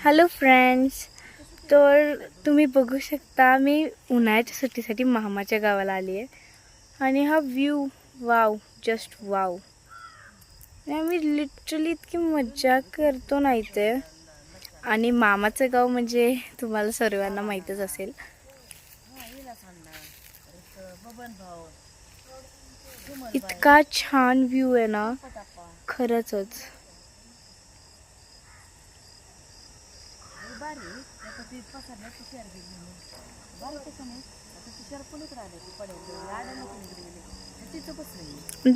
Hello friends, तर तुम्ही बघू शकता मी उन्हाळ्याच्या सुट्टीसाठी मामाच्या गावाला आली आहे आणि हा व्ह्यू वाव, जस्ट वाव. आम्ही लिटरली इतकी मजा करतो ना इथे. आणि मामाचं गाव म्हणजे तुम्हाला सर्वांना माहीतच असेल. इतका छान व्ह्यू आहे ना, खरंच.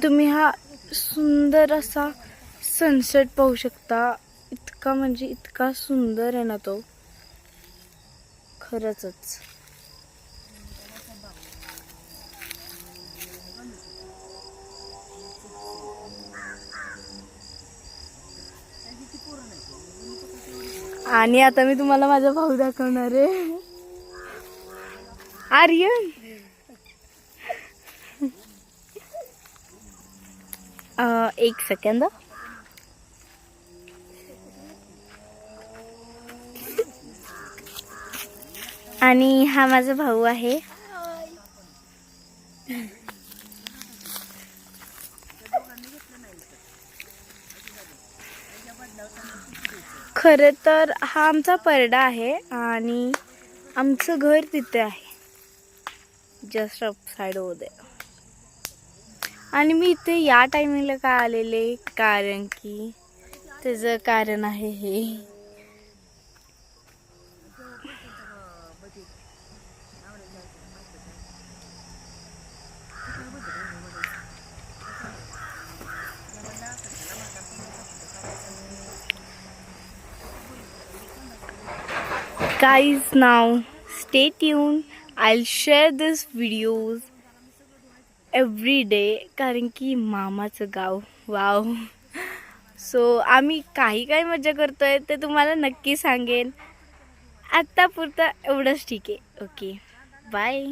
तुम्ही हा सुंदर असा सनसेट पाहू शकता. इतका म्हणजे इतका सुंदर आहे ना तो, खरंच. आणि आता मी तुम्हाला माझा भाऊ दाखवणार आहे. आर्यन, एक सेकंद. आणि हा माझा भाऊ आहे. खरं तर हा आमचा परडा आहे आणि आमचं घर तिथे आहे, जस्ट अप साइड होते. आणि मी इथे या टायमिंगला का आलेले, कारण की त्याचं कारण आहे हे. Guys, now stay tuned. I'll share this videos every day कारण की मामाचं गाव वाव. सो आम्ही काही मजा करतोय ते तुम्हाला नक्की सांगेन. आत्तापुरतं एवढंच ठीक आहे. Okay, bye.